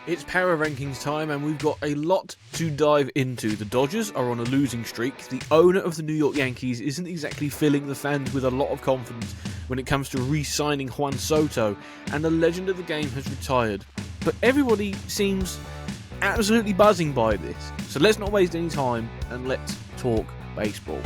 It's power rankings time, and we've got a lot to dive into. The Dodgers are on a losing streak. The owner of the New York Yankees isn't exactly filling the fans with a lot of confidence when it comes to re-signing Juan Soto, and the legend of the game has retired. But everybody seems absolutely buzzing by this. So let's not waste any time, and let's talk baseball.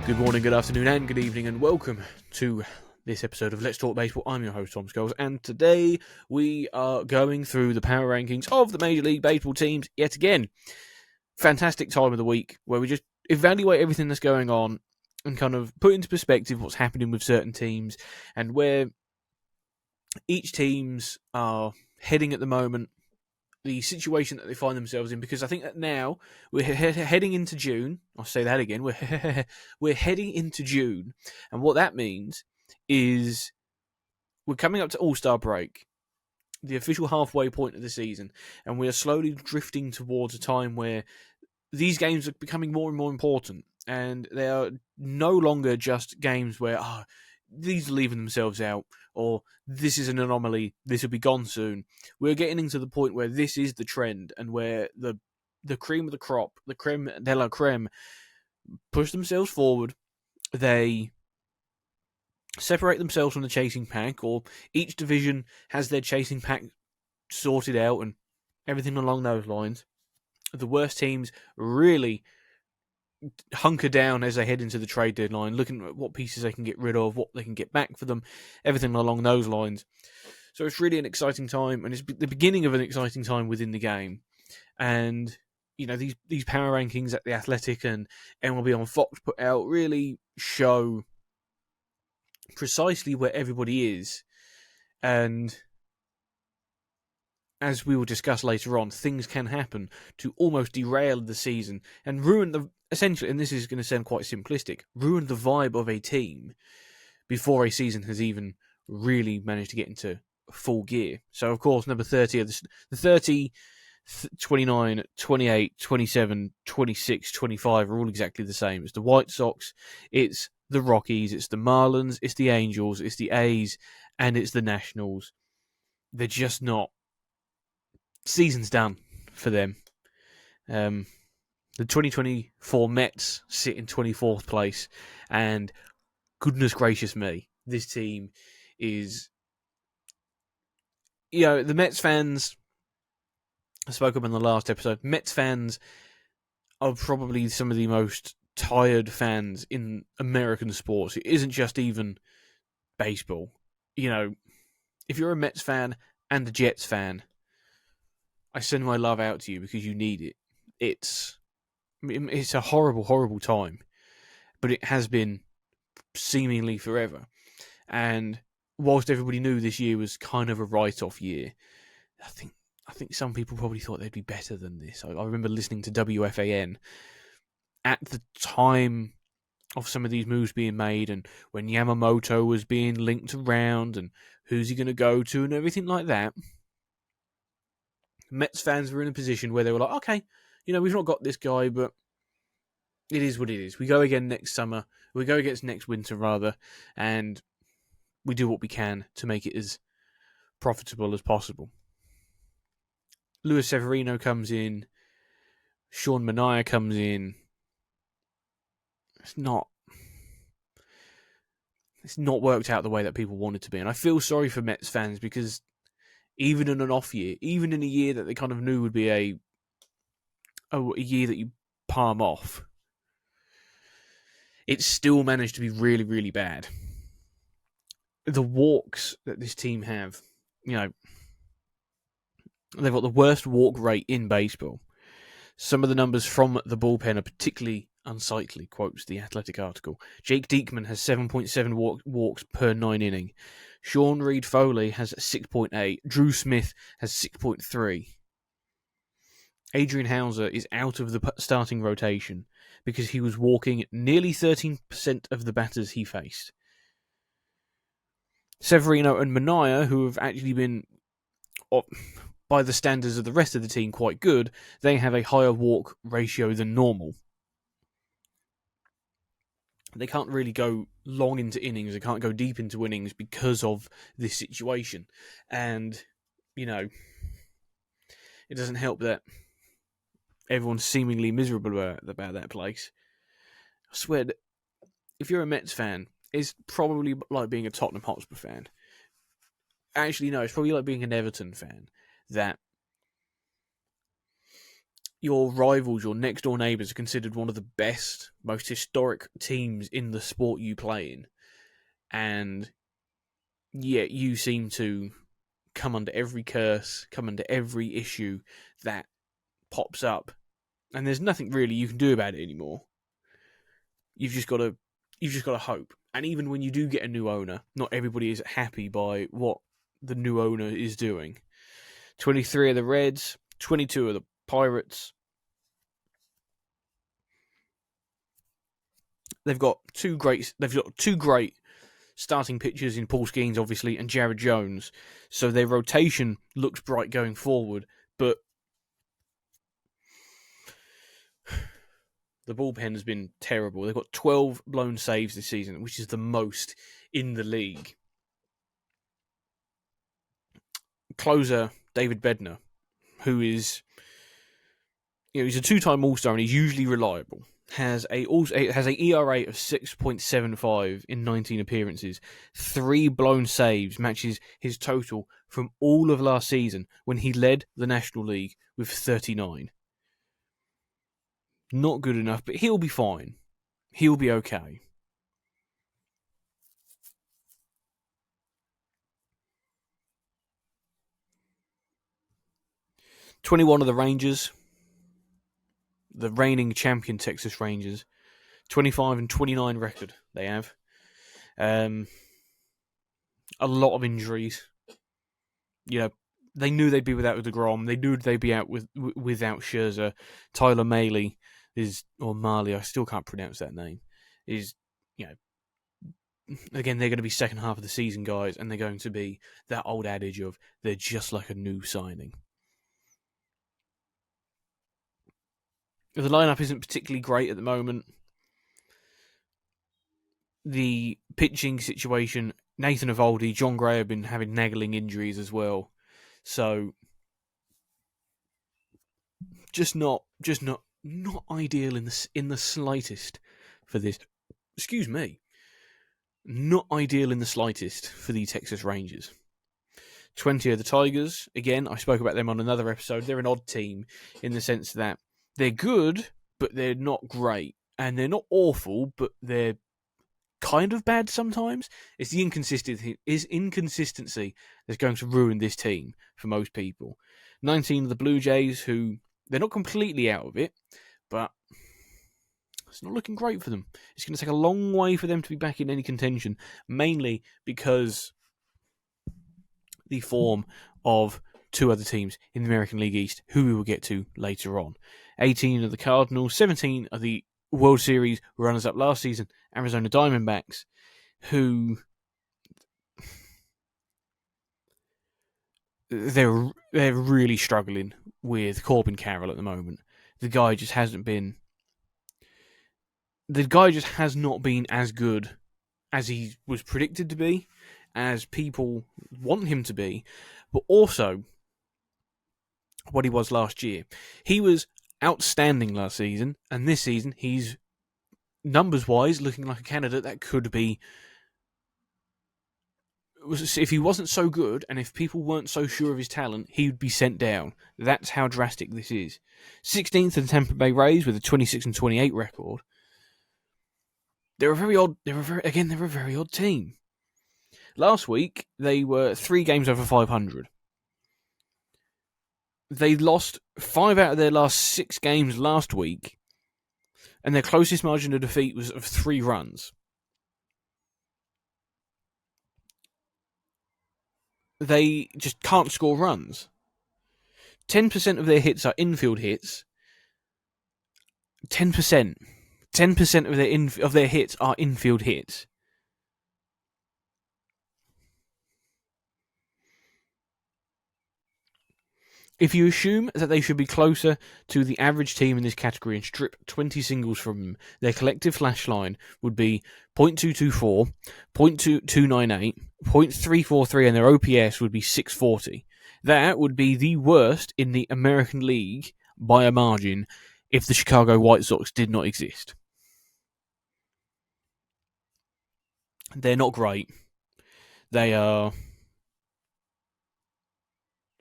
Good morning, good afternoon, and good evening, and welcome to this episode of Let's Talk Baseball. I'm your host, Tom Scholes, and today we are going through the power rankings of the Major League Baseball teams yet again. Fantastic time of the week where we just evaluate everything that's going on and kind of put into perspective what's happening with certain teams and where each teams are heading at the moment, the situation that they find themselves in, because I think that now we're heading into June. I'll say that again. We're heading into June, and what that means is we're coming up to All-Star break, the official halfway point of the season, and we are slowly drifting towards a time where these games are becoming more and more important, and they are no longer just games where these are leaving themselves out, or this is an anomaly, this will be gone soon. We're getting into the point where this is the trend, and where the cream of the crop, the creme de la creme, push themselves forward. They separate themselves from the chasing pack, or each division has their chasing pack sorted out, and everything along those lines. The worst teams really hunker down as they head into the trade deadline, looking at what pieces they can get rid of, what they can get back for them, everything along those lines. So it's really an exciting time, and it's the beginning of an exciting time within the game. And you know, these power rankings that The Athletic and MLB on Fox put out really show precisely where everybody is. And as we will discuss later on, things can happen to almost derail the season and ruin essentially, and this is going to sound quite simplistic, ruin the vibe of a team before a season has even really managed to get into full gear. So, of course, number 30 of the 30, 29, 28, 27, 26, 25 are all exactly the same. It's the White Sox, it's the Rockies, it's the Marlins, it's the Angels, it's the A's, and it's the Nationals. They're just not. Season's done for them. The 2024 Mets sit in 24th place, and goodness gracious me, this team is... You know, the Mets fans, I spoke about in the last episode, Mets fans are probably some of the most tired fans in American sports. It isn't just even baseball. You know, if you're a Mets fan and a Jets fan, I send my love out to you because you need it. It's a horrible, horrible time, but it has been seemingly forever. And whilst everybody knew this year was kind of a write-off year, I think some people probably thought they'd be better than this. I remember listening to WFAN at the time of some of these moves being made, and when Yamamoto was being linked around, and who's he going to go to, and everything like that. Mets fans were in a position where they were like, okay, you know, we've not got this guy, but it is what it is. We go again next summer. We go against next winter, rather, and we do what we can to make it as profitable as possible. Luis Severino comes in. Sean Manaea comes in. It's not worked out the way that people want it to be. And I feel sorry for Mets fans because even in an off year, even in a year that they kind of knew would be a year that you palm off, it's still managed to be really, really bad. The walks that this team have, you know, they've got the worst walk rate in baseball. Some of the numbers from the bullpen are particularly unsightly, quotes the Athletic article. Jake Diekman has 7.7 walks per 9 inning. Sean Reed Foley has 6.8. Drew Smith has 6.3. Adrian Hauser is out of the starting rotation because he was walking nearly 13% of the batters he faced. Severino and Mania, who have actually been, by the standards of the rest of the team, quite good, they have a higher walk ratio than normal. They can't really go long into innings. They can't go deep into innings because of this situation. And, it doesn't help that everyone's seemingly miserable about that place. I swear that if you're a Mets fan, it's probably like being a Tottenham Hotspur fan. Actually, no, it's probably like being an Everton fan. That your rivals, your next door neighbours, are considered one of the best, most historic teams in the sport you play in. And yet you seem to come under every curse, come under every issue that pops up. And there's nothing really you can do about it anymore. You've just got to hope. And even when you do get a new owner, not everybody is happy by what the new owner is doing. 23 of the Reds, 22 of the Pirates. They've got two great starting pitchers in Paul Skeens, obviously, and Jared Jones. So their rotation looks bright going forward, but the bullpen has been terrible. They've got 12 blown saves this season, which is the most in the league. Closer David Bednar, who is, he's a two-time All-Star and he's usually reliable. Has a ERA of 6.75 in 19 appearances. 3 blown saves matches his total from all of last season when he led the National League with 39. Not good enough, but he'll be fine. He'll be okay. $21 of the Rangers, the reigning champion Texas Rangers, 25-29 record they have. A lot of injuries. They knew they'd be without DeGrom. They knew they'd be out without Scherzer. Tyler Mahle or Marley, I still can't pronounce that name, again, they're going to be second half of the season guys, and they're going to be that old adage of they're just like a new signing. The lineup isn't particularly great at the moment. The pitching situation, Nathan Eovaldi, John Gray have been having nagging injuries as well. So just not ideal in the slightest for this. Excuse me. Not ideal in the slightest for the Texas Rangers. 20 of the Tigers. Again, I spoke about them on another episode. They're an odd team in the sense that they're good, but they're not great. And they're not awful, but they're kind of bad sometimes. It's the inconsistency that's going to ruin this team for most people. 19 of the Blue Jays, who they're not completely out of it, but it's not looking great for them. It's going to take a long way for them to be back in any contention, mainly because the form of 2 other teams in the American League East, who we will get to later on. 18 of the Cardinals, 17 of the World Series runners-up last season, Arizona Diamondbacks, who they're really struggling with Corbin Carroll at the moment. The guy just has not been as good as he was predicted to be, as people want him to be, but also what he was last year. He was outstanding last season, and this season he's, numbers-wise, looking like a candidate that could be, if he wasn't so good, and if people weren't so sure of his talent, he would be sent down. That's how drastic this is. 16th in the Tampa Bay Rays with a 26-28 record. They're a very odd team. Last week, they were 3 games over 500. They lost 5 out of their last 6 games last week, and their closest margin of defeat was of 3 runs. They just can't score runs. 10% of their hits are infield hits. 10%. 10% of their hits are infield hits. If you assume that they should be closer to the average team in this category and strip 20 singles from them, their collective flash line would be .224, .2298, .343, and their OPS would be 640. That would be the worst in the American League by a margin if the Chicago White Sox did not exist. They're not great. They are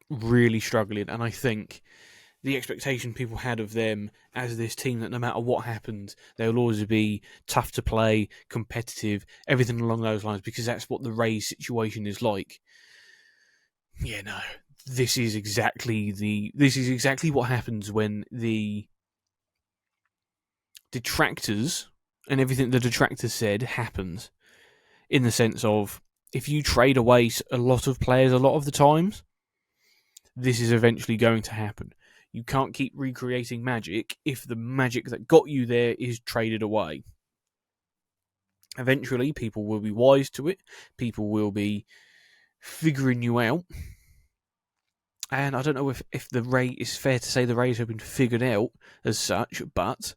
really struggling, and I think the expectation people had of them as this team that no matter what happens, they'll always be tough to play, competitive, everything along those lines, because that's what the Rays situation is like. Yeah, no. This is exactly what happens when the detractors and everything the detractors said happens. In the sense of, if you trade away a lot of players a lot of the times, this is eventually going to happen. You can't keep recreating magic if the magic that got you there is traded away. Eventually, people will be wise to it. People will be figuring you out. And I don't know if it's fair to say the Rays have been figured out as such, but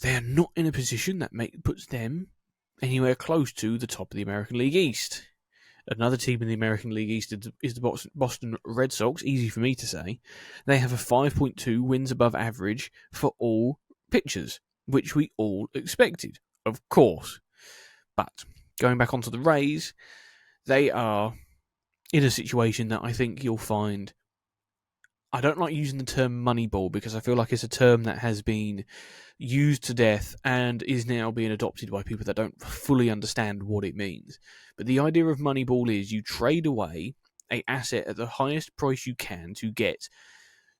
they're not in a position that puts them anywhere close to the top of the American League East. Another team in the American League East is the Boston Red Sox. Easy for me to say. They have a 5.2 wins above average for all pitchers, which we all expected, of course. But going back onto the Rays, they are in a situation that I think you'll find. I don't like using the term Moneyball because I feel like it's a term that has been used to death and is now being adopted by people that don't fully understand what it means. But the idea of Moneyball is you trade away an asset at the highest price you can to get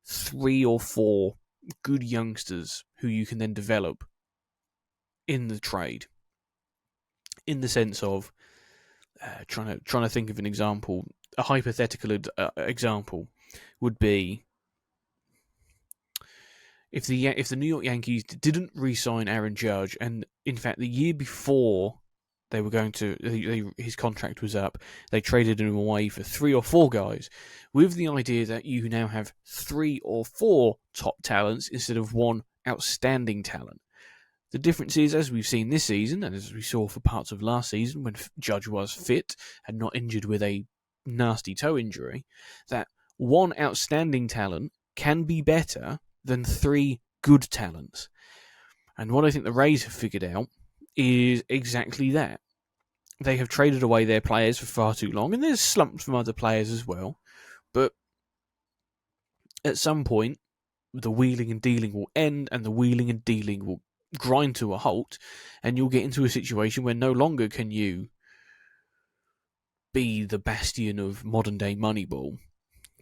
3 or 4 good youngsters who you can then develop in the trade. In the sense of trying to think of an example, a hypothetical example would be if the New York Yankees didn't re-sign Aaron Judge, and in fact the year before they were going to his contract was up, they traded him away for 3 or 4 guys, with the idea that you now have 3 or 4 top talents instead of 1 outstanding talent. The difference is, as we've seen this season, and as we saw for parts of last season when Judge was fit and not injured with a nasty toe injury, that 1 outstanding talent can be better than 3 good talents. And what I think the Rays have figured out is exactly that. They have traded away their players for far too long, and there's slumps from other players as well. But at some point, the wheeling and dealing will end, and the wheeling and dealing will grind to a halt, and you'll get into a situation where no longer can you be the bastion of modern-day Moneyball,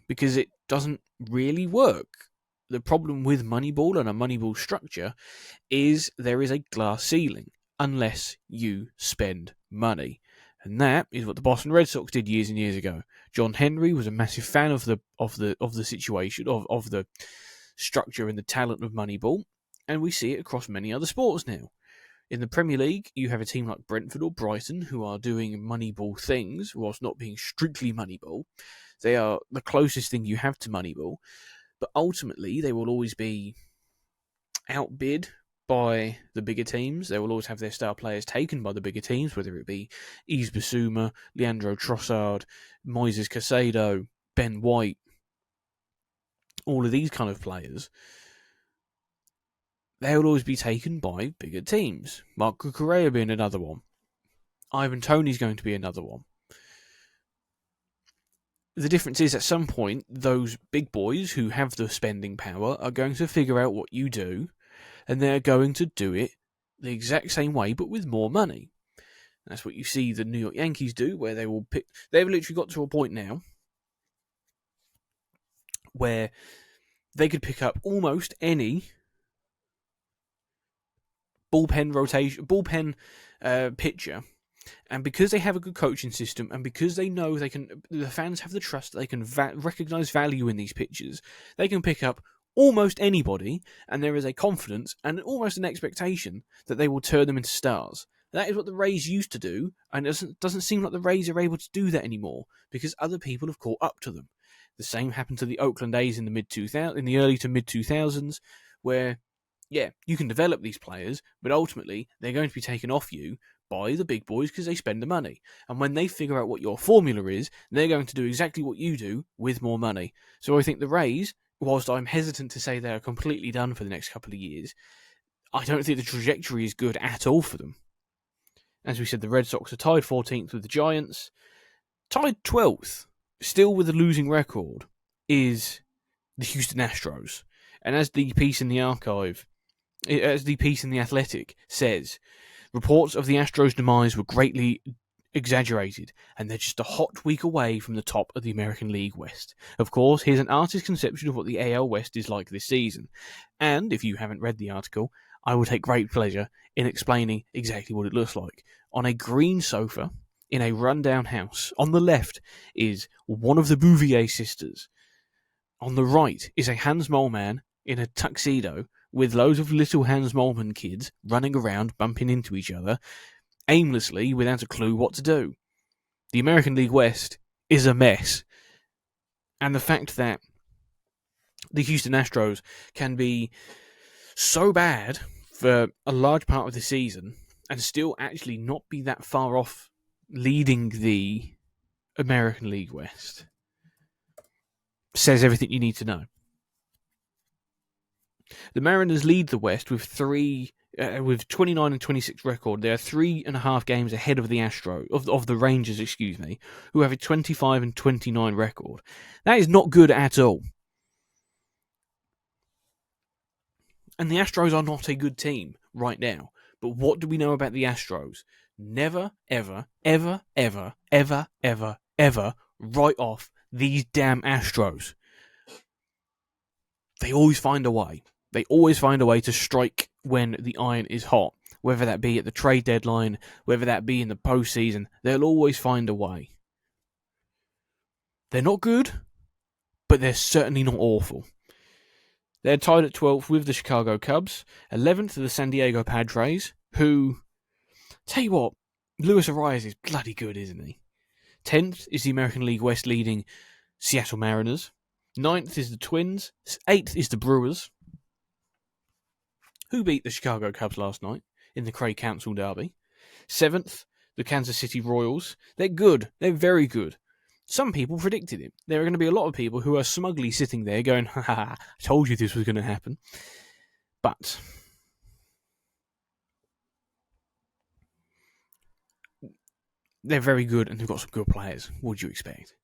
because it doesn't really work. The problem with Moneyball and a Moneyball structure is there is a glass ceiling unless you spend money. And that is what the Boston Red Sox did years and years ago. John Henry was a massive fan of the situation, of the structure and the talent of Moneyball, and we see it across many other sports now. In the Premier League, you have a team like Brentford or Brighton who are doing Moneyball things whilst not being strictly Moneyball. They are the closest thing you have to Moneyball. But ultimately, they will always be outbid by the bigger teams. They will always have their star players taken by the bigger teams, whether it be Yves Bissouma, Leandro Trossard, Moises Caicedo, Ben White, all of these kind of players. They will always be taken by bigger teams. Marco Correa being another one. Ivan Toney's going to be another one. The difference is, at some point, those big boys who have the spending power are going to figure out what you do, and they're going to do it the exact same way, but with more money. That's what you see the New York Yankees do, where they will pick. They've literally got to a point now where they could pick up almost any bullpen pitcher. And because they have a good coaching system, and because they know the fans have the trust that they can recognise value in these pitchers, they can pick up almost anybody, and there is a confidence and almost an expectation that they will turn them into stars. That is what the Rays used to do, and it doesn't seem like the Rays are able to do that anymore, because other people have caught up to them. The same happened to the Oakland A's in the early to mid 2000s, where you can develop these players, but ultimately they're going to be taken off you by the big boys because they spend the money. And when they figure out what your formula is, they're going to do exactly what you do with more money. So I think the Rays, whilst I'm hesitant to say they're completely done for the next couple of years, I don't think the trajectory is good at all for them. As we said, the Red Sox are tied 14th with the Giants. Tied 12th, still with a losing record, is the Houston Astros. And as the piece in the Athletic says, reports of the Astros' demise were greatly exaggerated, and they're just a hot week away from the top of the American League West. Of course, here's an artist's conception of what the AL West is like this season. And if you haven't read the article, I will take great pleasure in explaining exactly what it looks like. On a green sofa, in a rundown house, on the left is one of the Bouvier sisters. On the right is a Hans Mole man in a tuxedo with loads of little Hans Moleman kids running around, bumping into each other, aimlessly, without a clue what to do. The American League West is a mess. And the fact that the Houston Astros can be so bad for a large part of the season and still actually not be that far off leading the American League West says everything you need to know. The Mariners lead the West with 29 and 26 record. They are 3.5 games ahead of the of the Rangers, who have a 25 and 29 record. That is not good at all. And the Astros are not a good team right now. But what do we know about the Astros? Never, ever, ever, ever, ever, ever, ever write off these damn Astros. They always find a way. They always find a way to strike when the iron is hot. Whether that be at the trade deadline, whether that be in the postseason, they'll always find a way. They're not good, but they're certainly not awful. They're tied at 12th with the Chicago Cubs. 11th are the San Diego Padres, who, tell you what, Luis Arias is bloody good, isn't he? 10th is the American League West leading Seattle Mariners. 9th is the Twins. 8th is the Brewers, who beat the Chicago Cubs last night in the Craig Council Derby. 7th, the Kansas City Royals. They're good. They're very good. Some people predicted it. There are going to be a lot of people who are smugly sitting there going, ha ha, I told you this was going to happen. But they're very good and they've got some good players. What do you expect?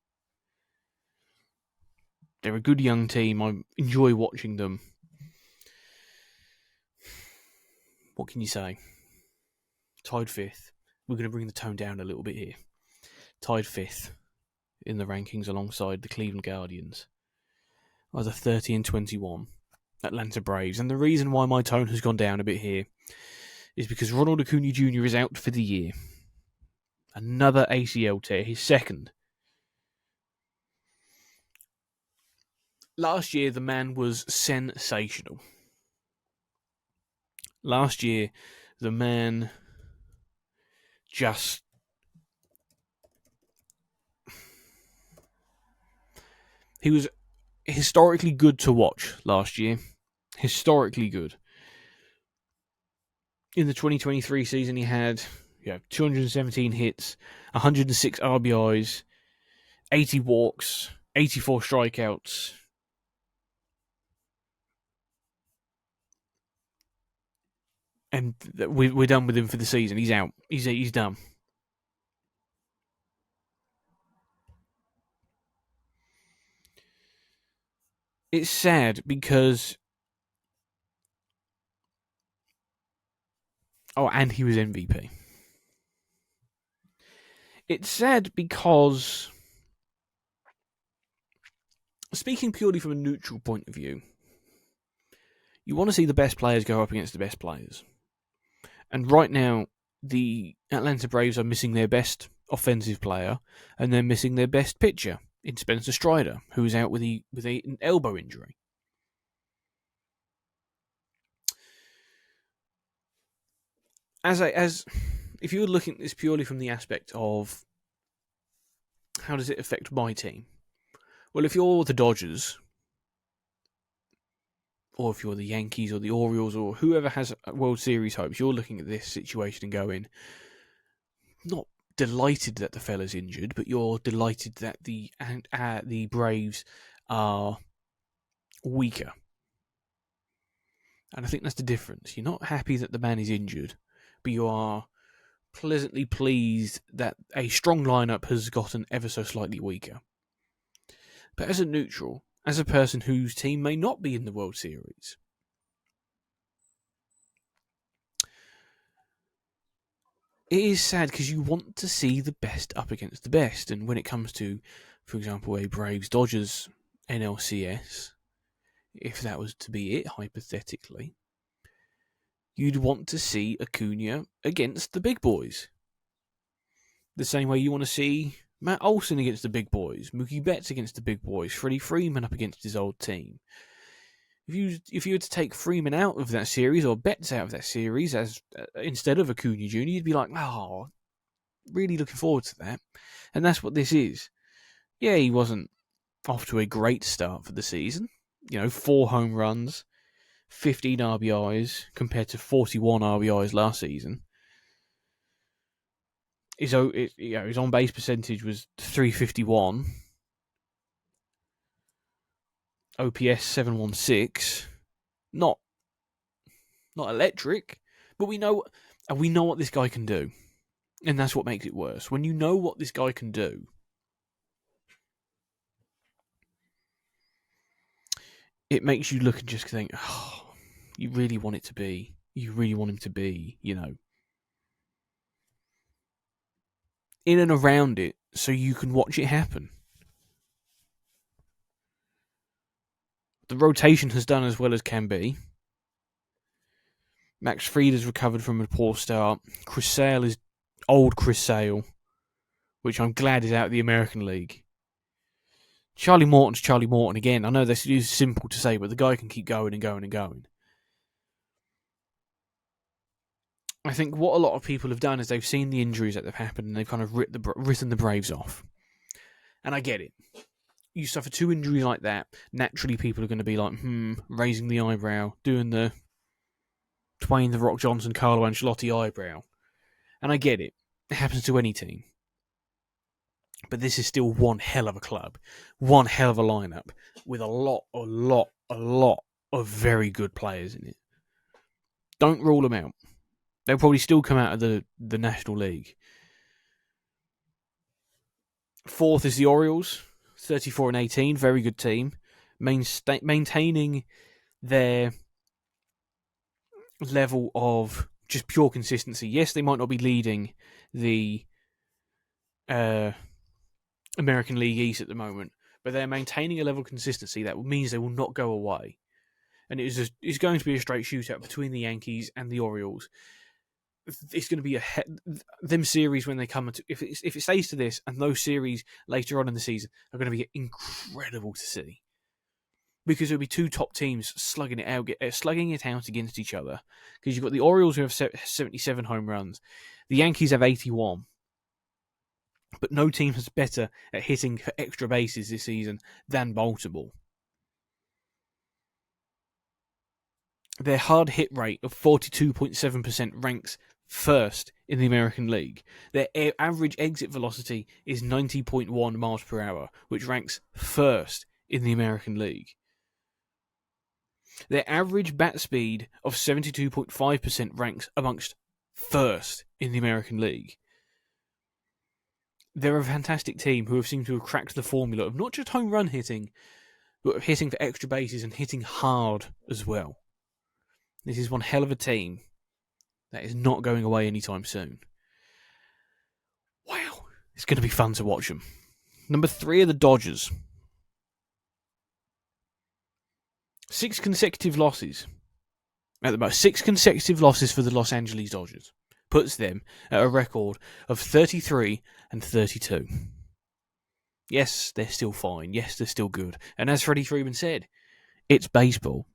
They're a good young team. I enjoy watching them. What can you say? Tied 5th. We're going to bring the tone down a little bit here. Tied 5th in the rankings alongside the Cleveland Guardians are the 30 and 21 Atlanta Braves. And the reason why my tone has gone down a bit here is because Ronald Acuna Jr. is out for the year. Another ACL tear, his second. Last year, the man was sensational. Last year, the man just... He was historically good to watch last year. Historically good. In the 2023 season, he had 217 hits, 106 RBIs, 80 walks, 84 strikeouts. And we're done with him for the season. He's out. He's done. It's sad because... Oh, and he was MVP. It's sad because... Speaking purely from a neutral point of view, you want to see the best players go up against the best players. And right now, the Atlanta Braves are missing their best offensive player, and they're missing their best pitcher in Spencer Strider, who is out with an elbow injury. As if you were looking at this purely from the aspect of how does it affect my team, Well, if you're the Dodgers, or if you're the Yankees or the Orioles or whoever has World Series hopes, you're looking at this situation and going, not delighted that the fella's injured, but you're delighted that the Braves are weaker. And I think that's the difference. You're not happy that the man is injured, but you are pleasantly pleased that a strong lineup has gotten ever so slightly weaker. But as a neutral, as a person whose team may not be in the World Series, it is sad because you want to see the best up against the best. And when it comes to, for example, a Braves-Dodgers NLCS, if that was to be it, hypothetically, you'd want to see Acuna against the big boys. The same way you want to see Matt Olson against the big boys, Mookie Betts against the big boys, Freddie Freeman up against his old team. If you were to take Freeman out of that series or Betts out of that series as instead of Acuna Jr., you'd be like, oh, really looking forward to that. And that's what this is. Yeah, he wasn't off to a great start for the season. 4 home runs, 15 RBIs compared to 41 RBIs last season. His on-base percentage was .351. OPS 716. Not electric, but we know what this guy can do. And that's what makes it worse. When you know what this guy can do, it makes you look and just think, oh, you really want him to be, in and around it so you can watch it happen. The rotation has done as well as can be. Max Fried has recovered from a poor start. Chris Sale is old Chris Sale, which I'm glad is out of the American League. Charlie Morton's Charlie Morton again. I know this is simple to say, but the guy can keep going and going and going. I think what a lot of people have done is they've seen the injuries that have happened and they've kind of written the Braves off. And I get it. You suffer 2 injuries like that, naturally people are going to be like, raising the eyebrow, doing the Dwayne The Rock Johnson, Carlo Ancelotti eyebrow. And I get it. It happens to any team. But this is still one hell of a club, one hell of a lineup, with a lot of very good players in it. Don't rule them out. They'll probably still come out of the National League. 4th is the Orioles, 34-18, very good team, maintaining their level of just pure consistency. Yes, they might not be leading the American League East at the moment, but they're maintaining a level of consistency that means they will not go away. And it's going to be a straight shootout between the Yankees and the Orioles. It's going to be them series when they come into, if it stays to this, and those series later on in the season are going to be incredible to see, because there'll be 2 top teams slugging it out against each other. Because you've got the Orioles who have 77 home runs, the Yankees have 81, but no team is better at hitting for extra bases this season than Baltimore. Their hard hit rate of 42.7% ranks first in the American League. Their average exit velocity is 90.1 miles per hour, which ranks first in the American League. Their average bat speed of 72.5% ranks amongst first in the American League. They're a fantastic team who have seemed to have cracked the formula of not just home run hitting, but of hitting for extra bases and hitting hard as well. This is one hell of a team that is not going away anytime soon. Wow, it's going to be fun to watch them. Number 3 are the Dodgers. 6 consecutive losses. At the most, 6 consecutive losses for the Los Angeles Dodgers puts them at a record of 33-32. Yes, they're still fine. Yes, they're still good. And as Freddie Freeman said, it's baseball.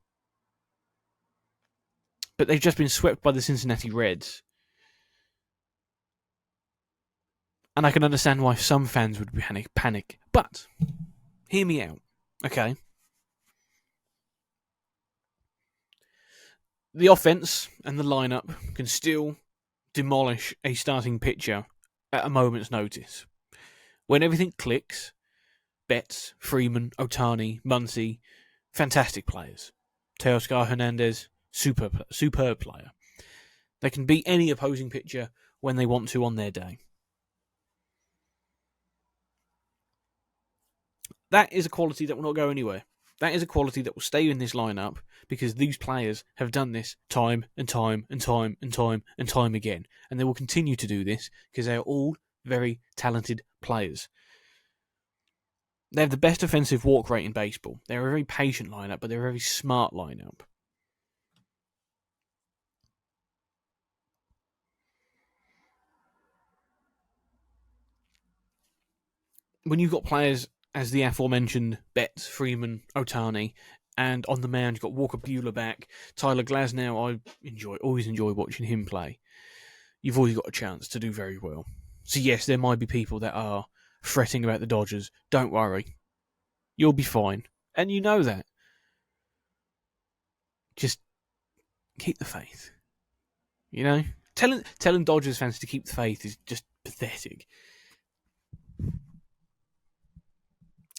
But they've just been swept by the Cincinnati Reds. And I can understand why some fans would panic. But Hear me out, okay? The offense and the lineup can still demolish a starting pitcher at a moment's notice. When everything clicks, Betts, Freeman, Otani, Muncy, fantastic players. Teoscar Hernandez, superb player. They can beat any opposing pitcher when they want to on their day. That is a quality that will not go anywhere. That is a quality that will stay in this lineup because these players have done this time and time and time and time and time again. And they will continue to do this because they are all very talented players. They have the best offensive walk rate in baseball. They're a very patient lineup, but they're a very smart lineup. When you've got players as the aforementioned Betts, Freeman, Otani, and on the mound you've got Walker Buehler back, Tyler Glasnow, always enjoy watching him play. You've always got a chance to do very well. So yes, there might be people that are fretting about the Dodgers. Don't worry. You'll be fine. And you know that. Just keep the faith. You know? Telling Dodgers fans to keep the faith is just pathetic.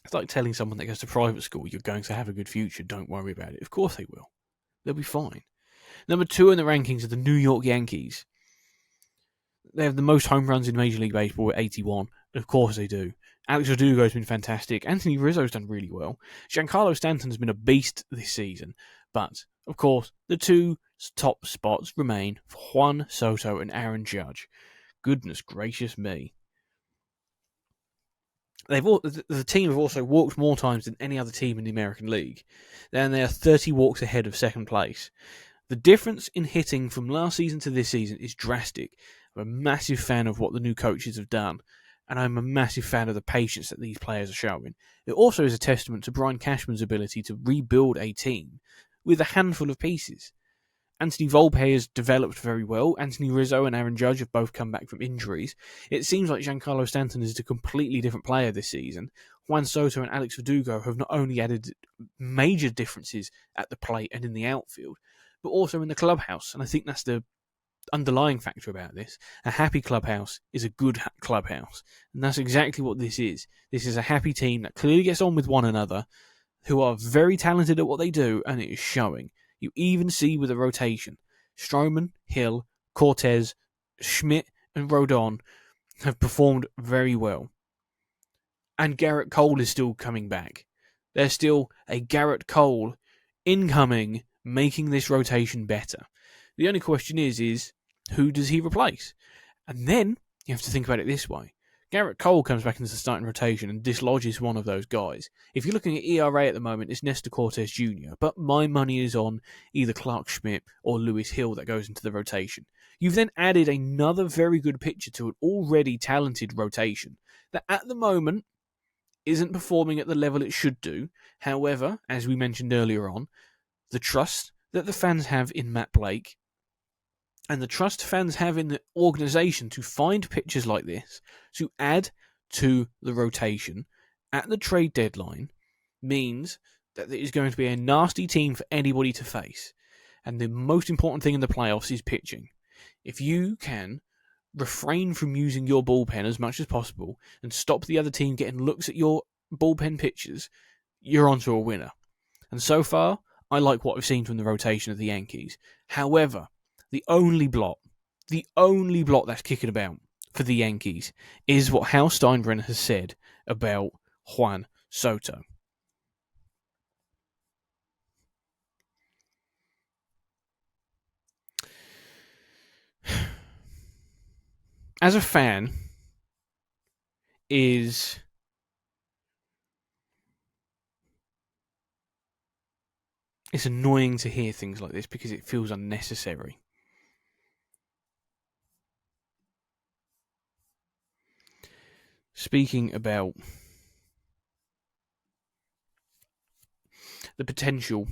It's like telling someone that goes to private school, you're going to have a good future, don't worry about it. Of course they will. They'll be fine. Number 2 in the rankings are the New York Yankees. They have the most home runs in Major League Baseball at 81. Of course they do. Alex Verdugo's been fantastic. Anthony Rizzo's done really well. Giancarlo Stanton's been a beast this season. But, of course, the 2 top spots remain for Juan Soto and Aaron Judge. Goodness gracious me. The team have also walked more times than any other team in the American League. Then they are 30 walks ahead of second place. The difference in hitting from last season to this season is drastic. I'm a massive fan of what the new coaches have done, and I'm a massive fan of the patience that these players are showing. It also is a testament to Brian Cashman's ability to rebuild a team with a handful of pieces. Anthony Volpe has developed very well. Anthony Rizzo and Aaron Judge have both come back from injuries. It seems like Giancarlo Stanton is a completely different player this season. Juan Soto and Alex Verdugo have not only added major differences at the plate and in the outfield, but also in the clubhouse. And I think that's the underlying factor about this. A happy clubhouse is a good clubhouse. And that's exactly what this is. This is a happy team that clearly gets on with one another, who are very talented at what they do, and it is showing. You even see with the rotation, Stroman, Hill, Cortez, Schmidt, and Rodon have performed very well. And Garrett Cole is still coming back. There's still a Garrett Cole incoming, making this rotation better. The only question is who does he replace? And then you have to think about it this way. Garrett Cole comes back into the starting rotation and dislodges one of those guys. If you're looking at ERA at the moment, it's Nestor Cortez Jr., but my money is on either Clark Schmidt or Lewis Hill that goes into the rotation. You've then added another very good pitcher to an already talented rotation that at the moment isn't performing at the level it should do. However, as we mentioned earlier on, the trust that the fans have in Matt Blake and the trust fans have in the organisation to find pitchers like this, to add to the rotation at the trade deadline, means that it is going to be a nasty team for anybody to face. And the most important thing in the playoffs is pitching. If you can refrain from using your bullpen as much as possible and stop the other team getting looks at your bullpen pitchers, you're onto a winner. And so far, I like what I've seen from the rotation of the Yankees. However, the only blot that's kicking about for the Yankees is what Hal Steinbrenner has said about Juan Soto. As a fan, it's annoying to hear things like this because it feels unnecessary. Speaking about the potential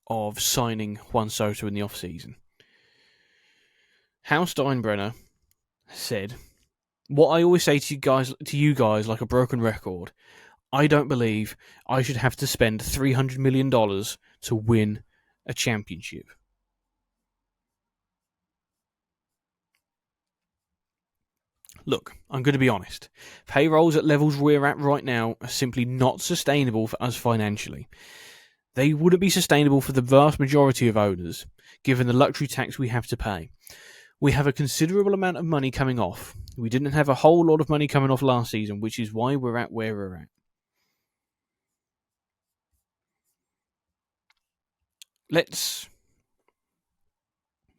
of signing Juan Soto in the off-season, Hal Steinbrenner said, what I always say to you guys like a broken record, I don't believe I should have to spend $300 million to win a championship. Look, I'm going to be honest. Payrolls at levels we're at right now are simply not sustainable for us financially. They wouldn't be sustainable for the vast majority of owners, given the luxury tax we have to pay. We have a considerable amount of money coming off. We didn't have a whole lot of money coming off last season, which is why we're at where we're at. Let's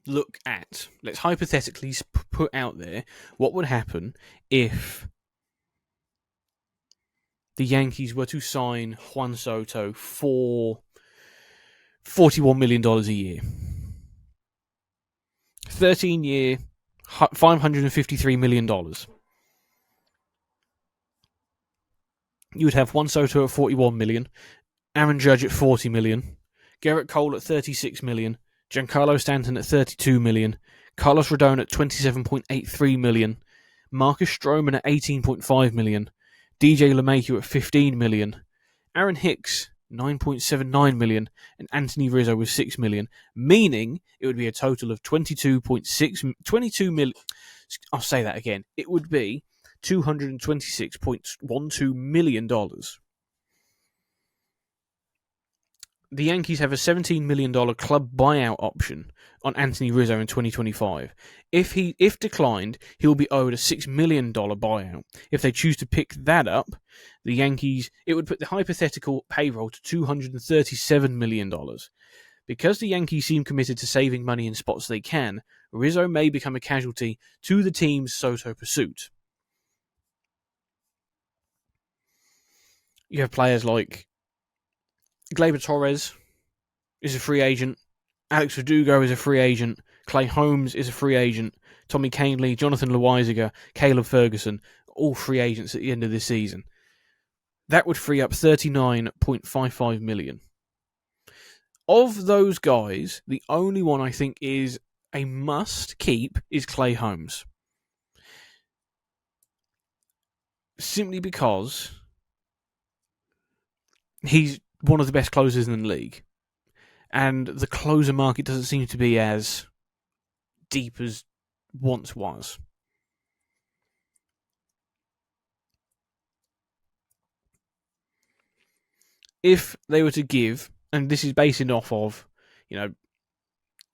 let's hypothetically put out there what would happen if the Yankees were to sign Juan Soto for $41 million a year. 13-year, $553 million. You would have Juan Soto at $41 million, Aaron Judge at $40 million, Garrett Cole at $36 million, Giancarlo Stanton at $32 million, Carlos Rodon at $27.83 million, Marcus Stroman at $18.5 million, DJ LeMahieu at $15 million, Aaron Hicks $9.79 million, and Anthony Rizzo with $6 million, meaning it would be a total of $22 million. I'll say that again. It would be $226.12 million. The Yankees have a $17 million club buyout option on Anthony Rizzo in 2025. If declined, he will be owed a $6 million buyout. If they choose to pick that up, the Yankees, it would put the hypothetical payroll to $237 million. Because the Yankees seem committed to saving money in spots they can, Rizzo may become a casualty to the team's Soto pursuit. You have players like Gleyber Torres is a free agent. Alex Verdugo is a free agent. Clay Holmes is a free agent. Tommy Kahnle, Jonathan Loizaga, Caleb Ferguson, all free agents at the end of this season. That would free up $39.55 million. Of those guys, the only one I think is a must keep is Clay Holmes. Simply because he's one of the best closers in the league. And the closer market doesn't seem to be as deep as once was. If they were to give, and this is based off of,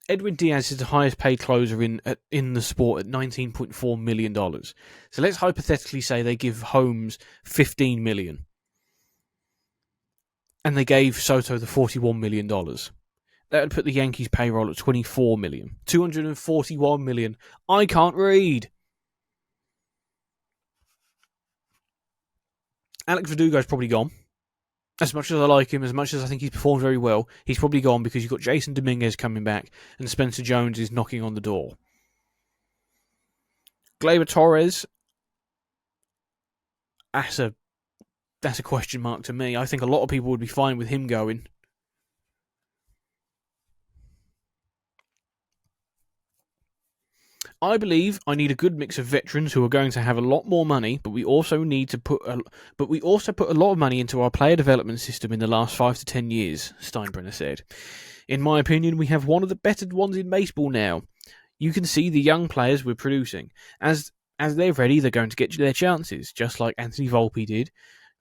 Edwin Diaz is the highest paid closer in the sport at $19.4 million. So let's hypothetically say they give Holmes $15 million. And they gave Soto the $41 million. That would put the Yankees' payroll at $24 million. $241 million. I can't read. Alex Verdugo's probably gone. As much as I like him, as much as I think he's performed very well, he's probably gone because you've got Jason Dominguez coming back and Spencer Jones is knocking on the door. Gleyber Torres, that's a question mark to me. I think a lot of people would be fine with him going. I believe I need a good mix of veterans who are going to have a lot more money, but we also put a lot of money into our player development system in the last 5 to 10 years, Steinbrenner said. In my opinion, we have one of the better ones in baseball now. You can see the young players we're producing. As they're ready, they're going to get their chances, just like Anthony Volpe did,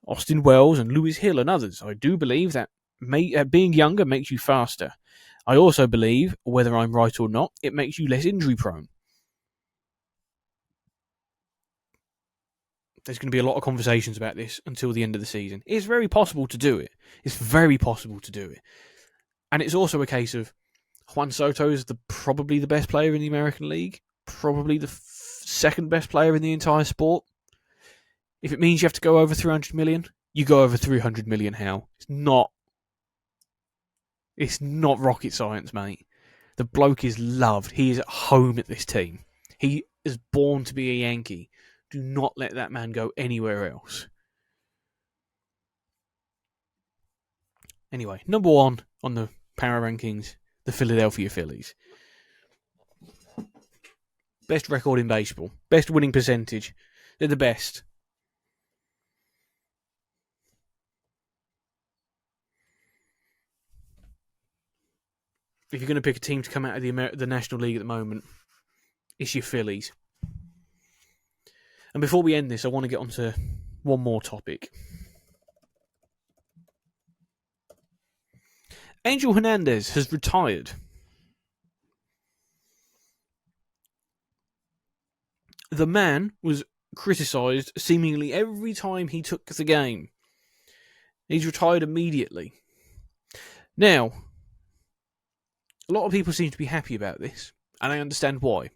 Austin Wells and Lewis Hill and others. I do believe that being younger makes you faster. I also believe, whether I'm right or not, it makes you less injury prone. There's going to be a lot of conversations about this until the end of the season. It's very possible to do it. And it's also a case of Juan Soto is probably the best player in the American League, probably the second best player in the entire sport. If it means you have to go over 300 million, you go over 300 million, Hal. It's not rocket science, mate. The bloke is loved. He is at home at this team. He is born to be a Yankee. Do not let that man go anywhere else. Anyway, number one on the power rankings, the Philadelphia Phillies. Best record in baseball. Best winning percentage. They're the best. if you're going to pick a team to come out of the National League at the moment, it's your Phillies. And before we end this, I want to get onto one more topic. Angel Hernandez has retired. The man was criticised seemingly every time he took the game. He's retired immediately. Now, a lot of people seem to be happy about this, and I understand why.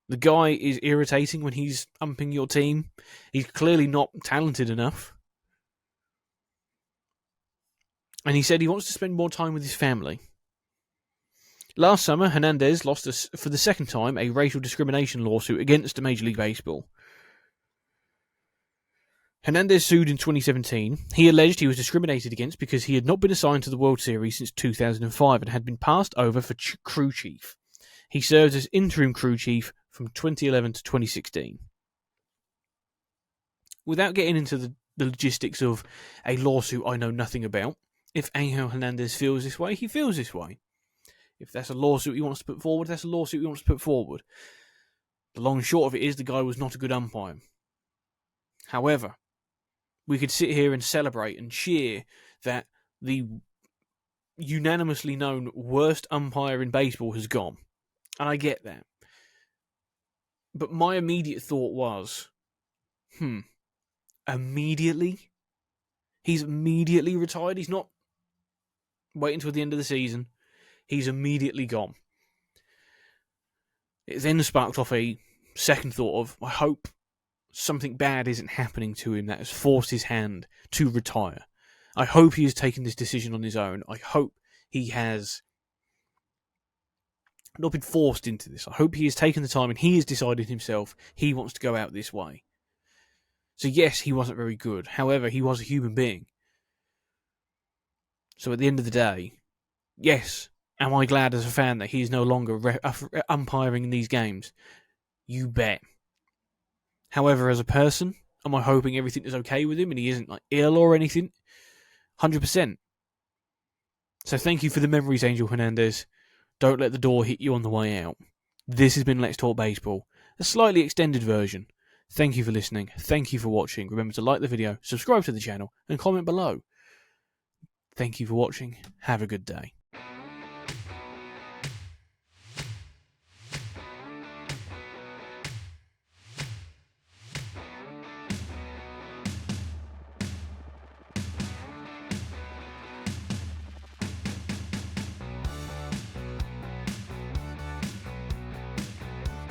The guy is irritating when he's umping your team. He's clearly not talented enough. And he said he wants to spend more time with his family. Last summer, Hernandez lost for the second time a racial discrimination lawsuit against Major League Baseball. Hernandez sued in 2017. He alleged he was discriminated against because he had not been assigned to the World Series since 2005 and had been passed over for crew chief. He served as interim crew chief from 2011 to 2016. Without getting into the logistics of a lawsuit I know nothing about, if Angel Hernandez feels this way, he feels this way. If that's a lawsuit he wants to put forward, that's a lawsuit he wants to put forward. The long and short of it is the guy was not a good umpire. However, we could sit here and celebrate and cheer that the unanimously known worst umpire in baseball has gone. And I get that. But my immediate thought was, immediately? He's immediately retired? He's not waiting until the end of the season. He's immediately gone. It then sparked off a second thought of, I hope something bad isn't happening to him that has forced his hand to retire. I hope he has taken this decision on his own. I hope he has not been forced into this. I hope he has taken the time and he has decided himself he wants to go out this way. So yes, he wasn't very good. However, he was a human being. So at the end of the day, yes, am I glad as a fan that he is no longer umpiring in these games? You bet. However, as a person, am I hoping everything is okay with him and he isn't ill or anything? 100%. So thank you for the memories, Angel Hernandez. Don't let the door hit you on the way out. This has been Let's Talk Baseball, a slightly extended version. Thank you for listening. Thank you for watching. Remember to like the video, subscribe to the channel, and comment below. Thank you for watching. Have a good day.